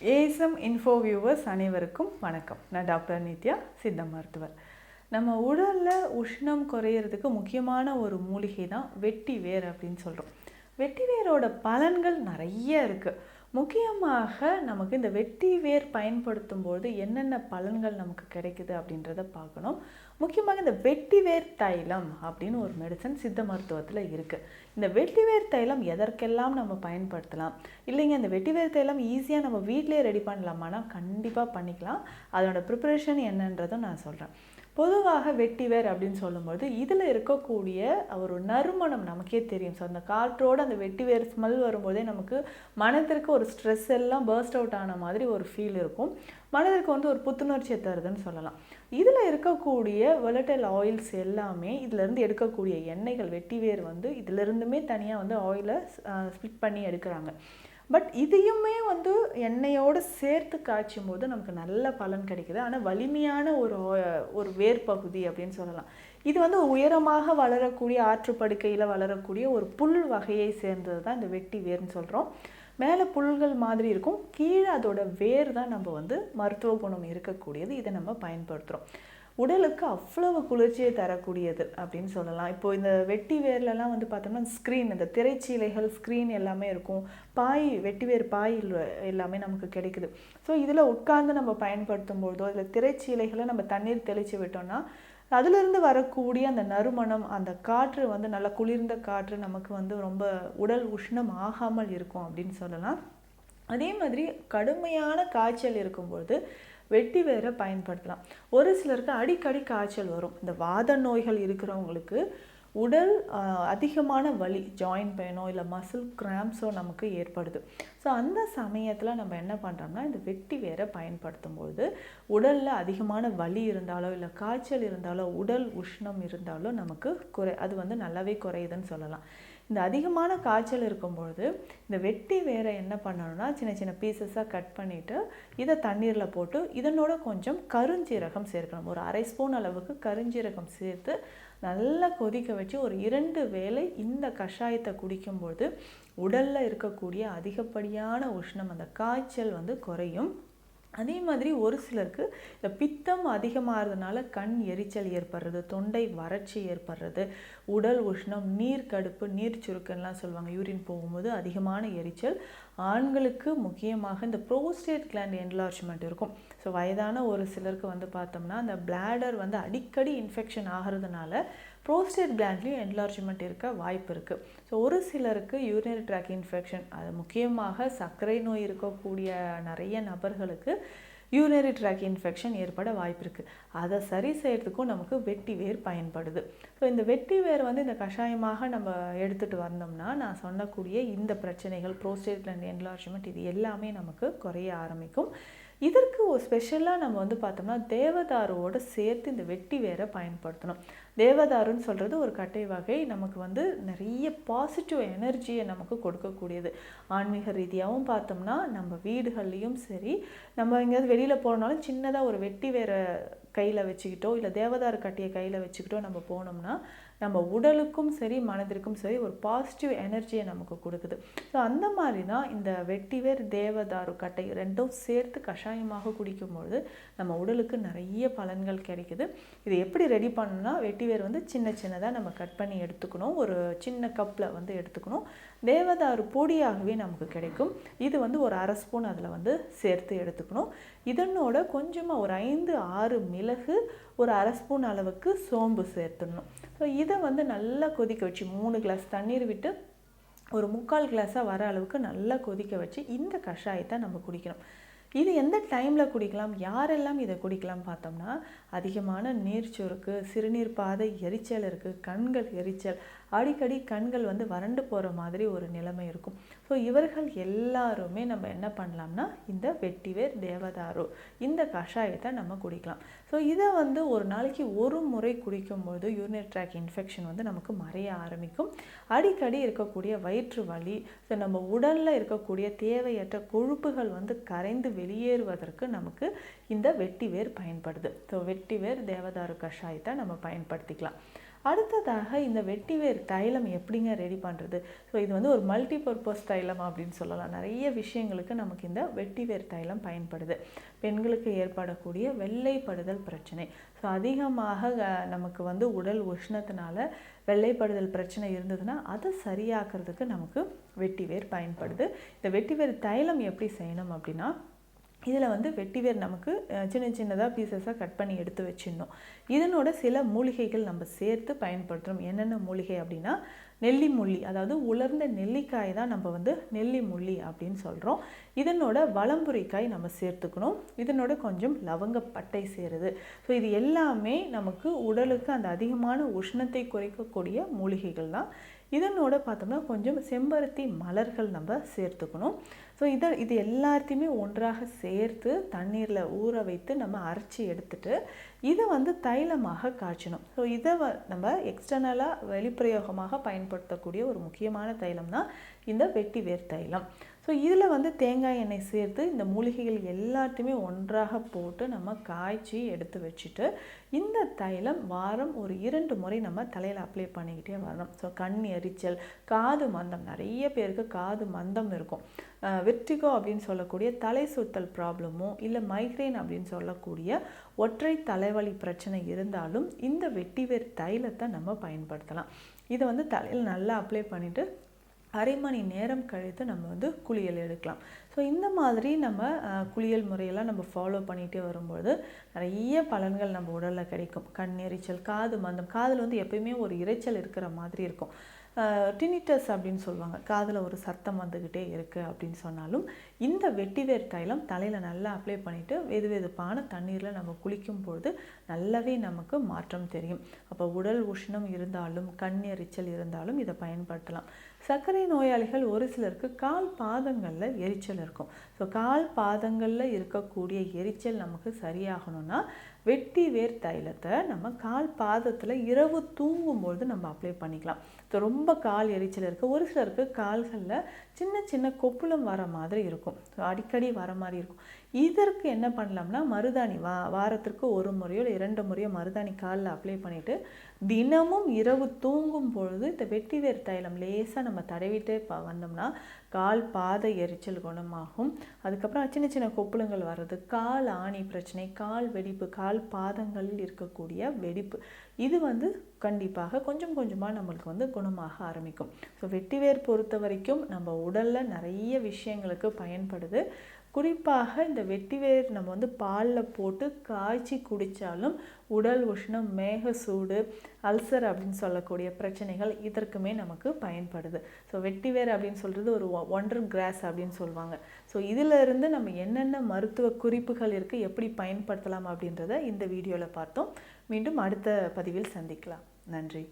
ASM info viewers அனைவருக்கும் வணக்கம். நான் டாக்டர் நித்யா, சித்த மருத்துவர். நம்ம உடலில் உஷ்ணம் குறையிறதுக்கு முக்கியமான ஒரு மூலிகை தான் வெட்டி வேர் அப்படின்னு சொல்கிறோம். வெட்டி வேரோட பலன்கள் நிறைய இருக்குது. முக்கியமாக நமக்கு இந்த வெட்டி வேர் பயன்படுத்தும் போது என்னென்ன பலன்கள் நமக்கு கிடைக்குது அப்படின்றத பார்க்கணும். முக்கியமாக இந்த வெட்டி வேர் தைலம் அப்படின்னு ஒரு மெடிசன் சித்த மருத்துவத்தில் இருக்குது. இந்த வெட்டி வேர் தைலம் எதற்கெல்லாம் நம்ம பயன்படுத்தலாம்? இல்லைங்க, இந்த வெட்டி வேர் தைலம் ஈஸியாக நம்ம வீட்டிலே ரெடி பண்ணலாமான்னா கண்டிப்பாக பண்ணிக்கலாம். அதோட ப்ரிப்பரேஷன் என்னன்றதும் நான் சொல்கிறேன். பொதுவாக வெட்டிவேர் அப்படின்னு சொல்லும்போது இதில் இருக்கக்கூடிய ஒரு நறுமணம் நமக்கே தெரியும். ஸோ அந்த காற்றோடு அந்த வெட்டிவேர் ஸ்மெல் வரும்போதே நமக்கு மனதிற்கு ஒரு ஸ்ட்ரெஸ் எல்லாம் பர்ஸ்ட் அவுட் ஆன மாதிரி ஒரு ஃபீல் இருக்கும். மனதிற்கு ஒரு புத்துணர்ச்சியை தருதுன்னு சொல்லலாம். இதில் இருக்கக்கூடிய volatile ஆயில்ஸ் எல்லாமே இதிலேருந்து எடுக்கக்கூடிய எண்ணெய்கள் வெட்டிவேர் இதிலிருந்துமே தனியாக ஆயிலை ஸ்ப்ளிட் பண்ணி எடுக்கிறாங்க. பட் இதையுமே எண்ணெயோடு சேர்த்து காய்ச்சும் போது நமக்கு நல்ல பலன் கிடைக்குது. ஆனால் வலிமையான ஒரு வேர் பகுதி அப்படின்னு சொல்லலாம். இது உயரமாக வளரக்கூடிய ஆற்றுப்படுக்கையில் வளரக்கூடிய ஒரு புல் வகையை சேர்ந்தது தான் இந்த வெட்டி வேர்னு சொல்கிறோம். மேலே புல்கள் மாதிரி இருக்கும், கீழே அதோட வேர் தான் நம்ம மருத்துவ குணம் இருக்கக்கூடியது. இதை நம்ம பயன்படுத்துகிறோம். உடலுக்கு அவ்வளவு குளிர்ச்சியை தரக்கூடியது அப்படின்னு சொல்லலாம். இப்போது இந்த வெட்டி வேர்லலாம் பார்த்தோம்னா ஸ்க்ரீன், இந்த திரைச்சீலைகள் ஸ்க்ரீன் எல்லாமே இருக்கும். பாய், வெட்டிவேர் பாய் எல்லாமே நமக்கு கிடைக்குது. ஸோ இதில் உட்கார்ந்து நம்ம பயன்படுத்தும் போதோ இல்லை திரைச்சீலைகளை நம்ம தண்ணீர் தெளித்து விட்டோம்னா அதிலிருந்து வரக்கூடிய அந்த நறுமணம், அந்த காற்று நல்லா குளிர்ந்த காற்று நமக்கு ரொம்ப உடல் உஷ்ணம் ஆகாமல் இருக்கும் அப்படின்னு சொல்லலாம். அதே மாதிரி கடுமையான காய்ச்சல் இருக்கும்பொழுது வெட்டி வேரை பயன்படுத்தலாம். ஒரு சிலருக்கு அடிக்கடி காய்ச்சல் வரும். இந்த வாத நோய்கள் இருக்கிறவங்களுக்கு உடல் அதிகமான வலி, ஜாயின்ட் பெயினோ இல்லை மசில் கிராம்ஸோ நமக்கு ஏற்படுது. ஸோ அந்த சமயத்தில் நம்ம என்ன பண்ணுறோம்னா இந்த வெட்டி வேரை பயன்படுத்தும்போது உடலில் அதிகமான வலி இருந்தாலோ இல்லை காய்ச்சல் இருந்தாலோ உடல் உஷ்ணம் இருந்தாலோ நமக்கு அது நல்லாவே குறையுதுன்னு சொல்லலாம். இந்த அதிகமான காய்ச்சல் இருக்கும்பொழுது இந்த வெட்டி வேரை என்ன பண்ணணும்னா சின்ன சின்ன பீசஸாக கட் பண்ணிவிட்டு இதை தண்ணீரில் போட்டு இதனோட கொஞ்சம் கருஞ்சீரகம் சேர்க்கணும். ஒரு 1/2 ஸ்பூன் அளவுக்கு கருஞ்சீரகம் சேர்த்து நல்லா கொதிக்க வச்சு ஒரு 2 வேளை இந்த கஷாயத்தை குடிக்கும்போது உடலில் இருக்கக்கூடிய அதிகப்படியான உஷ்ணம், அந்த காய்ச்சல் குறையும். அதே மாதிரி ஒரு சிலருக்கு இந்த பித்தம் அதிகமாகிறதுனால கண் எரிச்சல் ஏற்படுறது, தொண்டை வறட்சி ஏற்படுறது, உடல் உஷ்ணம், நீர் கடுப்பு, நீர் சுருக்கன்லாம் சொல்லுவாங்க. யூரின் போகும்போது அதிகமான எரிச்சல். ஆண்களுக்கு முக்கியமாக இந்த ப்ரோஸ்டேட் கிளாண்ட் என்லார்ஜ்மெண்ட் இருக்கும். ஸோ வயதான ஒரு சிலருக்கு பார்த்தோம்னா அந்த பிளாடர் அடிக்கடி இன்ஃபெக்ஷன் ஆகிறதுனால ப்ரோஸ்டேட் கிளாண்ட்லேயும் என்லார்ஜ்மெண்ட் இருக்க வாய்ப்பு இருக்குது. ஸோ ஒரு சிலருக்கு யூரினரி ட்ராக் இன்ஃபெக்ஷன், அது முக்கியமாக சர்க்கரை நோய் இருக்கக்கூடிய நிறைய நபர்களுக்கு யூரினரி ட்ராக் இன்ஃபெக்ஷன் ஏற்பட வாய்ப்பு இருக்குது. அதை சரி செய்கிறதுக்கும் நமக்கு வெட்டி வேர் பயன்படுது. ஸோ இந்த வெட்டி வேர் இந்த கஷாயமாக நம்ம எடுத்துகிட்டு வந்தோம்னா நான் சொன்னக்கூடிய இந்த பிரச்சனைகள், ப்ரோஸ்டேட் கிளாண்ட் என்லார்ஜ்மெண்ட், இது எல்லாமே நமக்கு குறைய ஆரம்பிக்கும். இதற்கு ஒரு ஸ்பெஷலாக நம்ம பார்த்தோம்னா தேவதாருவோடு சேர்த்து இந்த வெட்டி வேரை பயன்படுத்தணும். தேவதாருன்னு சொல்கிறது ஒரு கட்டை வகை. நமக்கு நிறைய பாசிட்டிவ் எனர்ஜியை நமக்கு கொடுக்கக்கூடியது. ஆன்மீக ரீதியாகவும் பார்த்தோம்னா நம்ம வீடுகள்லேயும் சரி, நம்ம எங்கேயாவது வெளியில் போனாலும் சின்னதாக ஒரு வெட்டி வேரை கையில் வச்சுக்கிட்டோ இல்லை தேவதாரு கட்டியை கையில் வச்சுக்கிட்டோ நம்ம போனோம்னா நம்ம உடலுக்கும் சரி மனதிற்கும் சரி ஒரு பாசிட்டிவ் எனர்ஜியை நமக்கு கொடுக்குது. ஸோ அந்த மாதிரி தான் இந்த வெட்டிவேர் தேவதாரு கட்டை ரெண்டும் சேர்த்து கஷாயமாக குடிக்கும்பொழுது நம்ம உடலுக்கு நிறைய பலன்கள் கிடைக்குது. இது எப்படி ரெடி பண்ணணும்னா வெட்டிவேர் சின்ன சின்னதாக நம்ம கட் பண்ணி எடுத்துக்கணும். ஒரு சின்ன கப்பில் எடுத்துக்கணும். தேவதாரு பொடியாகவே நமக்கு கிடைக்கும். இது ஒரு 1/2 ஸ்பூன் அதில் சேர்த்து எடுத்துக்கணும். இதனோட கொஞ்சமாக ஒரு 5-6 மிளகு, ஒரு 1/2 ஸ்பூன் அளவுக்கு சோம்பு சேர்த்துடணும். ஸோ இதை நல்லா கொதிக்க வச்சு 3 கிளாஸ் தண்ணீர் விட்டு ஒரு 3/4 கிளாஸாக வர அளவுக்கு நல்லா கொதிக்க வச்சு இந்த கஷாயத்தை நம்ம குடிக்கணும். இது எந்த டைமில் குடிக்கலாம், யாரெல்லாம் இதை குடிக்கலாம் பார்த்தோம்னா அதிகமான நீர் சுருக்கு, சிறுநீர் பாதை எரிச்சல் இருக்குது, கண்கள் எரிச்சல், அடிக்கடி கண்கள் வறண்டு போகிற மாதிரி ஒரு நிலைமை இருக்கும். ஸோ இவர்கள் எல்லாருமே நம்ம என்ன பண்ணலாம்னா இந்த வெட்டிவேர் தேவதாரு இந்த கஷாயத்தை நம்ம குடிக்கலாம். ஸோ இதை ஒரு நாளைக்கு ஒரு முறை குடிக்கும்போது யூரினரி ட்ராக் இன்ஃபெக்ஷன் நமக்கு மறைய ஆரம்பிக்கும். அடிக்கடி இருக்கக்கூடிய வயிற்று வலி, ஸோ நம்ம உடலில் இருக்கக்கூடிய தேவையற்ற கொழுப்புகள் கரைந்து வெளியேறுவதற்கு நமக்கு இந்த வெட்டிவேர் பயன்படுது. ஸோ வெட்டிவேர் தேவதாரு கஷாயத்தை நம்ம பயன்படுத்திக்கலாம். அடுத்ததாக இந்த வெட்டிவேர் தைலம் எப்படிங்க ரெடி பண்ணுறது? ஸோ இது வந்து ஒரு மல்டி பர்பஸ் தைலம் அப்படின்னு சொல்லலாம். நிறைய விஷயங்களுக்கு நமக்கு இந்த வெட்டிவேர் தைலம் பயன்படுது. பெண்களுக்கு ஏற்படக்கூடிய வெள்ளைப்படுதல் பிரச்சனை, ஸோ அதிகமாக நமக்கு வந்து உடல் உஷ்ணத்தினால வெள்ளைப்படுதல் பிரச்சனை இருந்ததுன்னா அதை சரியாக்குறதுக்கு நமக்கு வெட்டிவேர் பயன்படுது. இந்த வெட்டிவேர் தைலம் எப்படி செய்யணும் அப்படின்னா, இதில் வந்து வெட்டிவேர் நமக்கு சின்ன சின்னதாக பீசஸாக கட் பண்ணி எடுத்து வச்சிடணும். இதனோட சில மூலிகைகள் நம்ம சேர்த்து பயன்படுத்துகிறோம். என்னென்ன மூலிகை அப்படின்னா, நெல்லி முள்ளி, அதாவது உலர்ந்த நெல்லிக்காய் தான் நம்ம வந்து நெல்லி முள்ளி அப்படின்னு சொல்கிறோம். இதனோட வலம்புரிக்காய் நம்ம சேர்த்துக்கணும். இதனோட கொஞ்சம் லவங்கப்பட்டை சேருது. ஸோ இது எல்லாமே நமக்கு உடலுக்கு அந்த அதிகமான உஷ்ணத்தை குறைக்கக்கூடிய மூலிகைகள் தான். இதனோட பார்த்தோம்னா கொஞ்சம் செம்பருத்தி மலர்கள் நம்ம சேர்த்துக்கணும். ஸோ இது எல்லாத்தையுமே ஒன்றாக சேர்த்து தண்ணீரில் ஊற வைத்து நம்ம அரைச்சி எடுத்துட்டு இதை வந்து தைலமாக காய்ச்சணும். ஸோ இதை நம்ம எக்ஸ்டர்னலாக வெளிப்பிரயோகமாக பயன்படுத்தக்கூடிய ஒரு முக்கியமான தைலம் தான் இந்த வெட்டிவேர் தைலம். ஸோ இதில் வந்து தேங்காய் எண்ணெய் சேர்த்து இந்த மூலிகைகள் எல்லாத்தையுமே ஒன்றாக போட்டு நம்ம காய்ச்சி எடுத்து வச்சுட்டு இந்த தைலம் வாரம் ஒரு 2 முறை நம்ம தலையில் அப்ளை பண்ணிக்கிட்டே வரணும். ஸோ கண் எரிச்சல், காது மந்தம், நிறைய பேருக்கு காது மந்தம் இருக்கும். வெர்டிகோ அப்படின்னு சொல்லக்கூடிய தலை சுத்தல் ப்ராப்ளமோ இல்லை மைக்ரைன் அப்படின்னு சொல்லக்கூடிய ஒற்றை தலைவலி பிரச்சனை இருந்தாலும் இந்த வெட்டிவேர் தைலத்தை நம்ம பயன்படுத்தலாம். இதை வந்து தலையில் நல்லா அப்ளை பண்ணிவிட்டு அரை மணி நேரம் கழித்து நம்ம வந்து குளியல் எடுக்கலாம். ஸோ இந்த மாதிரி நம்ம குளியல் முறையெல்லாம் நம்ம ஃபாலோ பண்ணிகிட்டே வரும்போது நிறைய பலன்கள் நம்ம உடலில் கிடைக்கும். கண் எரிச்சல், காது மந்தம், காதில் வந்து எப்பயுமே ஒரு இரைச்சல் இருக்கிற மாதிரி இருக்கும். டினிட்டஸ் அப்படின்னு சொல்லுவாங்க, காதில் ஒரு சத்தம் வந்துக்கிட்டே இருக்குது அப்படின்னு சொன்னாலும் இந்த வெட்டிவேர் தைலம் தலையில் நல்லா அப்ளை பண்ணிவிட்டு வெது வெதுப்பான தண்ணீரில் நம்ம குளிக்கும் பொழுது நல்லாவே நமக்கு மாற்றம் தெரியும். அப்போ உடல் உஷ்ணம் இருந்தாலும் கண் எரிச்சல் இருந்தாலும் இதை பயன்படுத்தலாம். சர்க்கரை நோயாளிகள் ஒரு சிலருக்கு கால் பாதங்களில் எரிச்சல் இருக்கும். ஸோ கால் பாதங்களில் இருக்கக்கூடிய எரிச்சல் நமக்கு சரியாகணும்னா வெட்டிவேர் தைலத்தை நம்ம கால் பாதத்தில் இரவு தூங்கும்பொழுது நம்ம அப்ளை பண்ணிக்கலாம். ஸோ ரொம்ப கால் எரிச்சல் இருக்குது. ஒரு சிலருக்கு கால்களில் சின்ன சின்ன கொப்புளம் வர மாதிரி இருக்கும். ஸோ அடிக்கடி வர மாதிரி இருக்கும். இதற்கு என்ன பண்ணலாம்னா மருதாணி வாரத்திற்கு 1 முறையோ இல்லை 2 முறையோ மருதாணி காலில் அப்ளை பண்ணிவிட்டு தினமும் இரவு தூங்கும் பொழுது இந்த வெட்டிவேர் தைலம் லேசாக நம்ம தடவிட்டே வந்தோம்னா கால் பாத எரிச்சல் குணமாகும். அதுக்கப்புறம் சின்ன சின்ன கொப்புளங்கள் வர்றது, கால் ஆணி பிரச்சனை, கால் வெடிப்பு, கால் பாதங்களில் இருக்கக்கூடிய வெடிப்பு, இது வந்து கண்டிப்பாக கொஞ்சம் கொஞ்சமாக நம்மளுக்கு வந்து குணமாக ஆரம்பிக்கும். ஸோ வெட்டிவேர் பொறுத்த வரைக்கும் நம்ம உடலில் நிறைய விஷயங்களுக்கு பயன்படுது. குறிப்பாக இந்த வெட்டிவேர் நம்ம வந்து பாலில் போட்டு காய்ச்சி குடித்தாலும் உடல் உஷ்ணம், மேக சூடு, அல்சர் அப்படின்னு சொல்லக்கூடிய பிரச்சனைகள் இதற்குமே நமக்கு பயன்படுது. ஸோ வெட்டிவேர் அப்படின்னு சொல்கிறது ஒரு ஒண்டர் கிராஸ் அப்படின்னு சொல்லுவாங்க. ஸோ இதிலிருந்து நம்ம என்னென்ன மருத்துவ குறிப்புகள் இருக்குது, எப்படி பயன்படுத்தலாம் அப்படின்றத இந்த வீடியோவில் பார்த்தோம். மீண்டும் அடுத்த பதிவில் சந்திக்கலாம். நன்றி.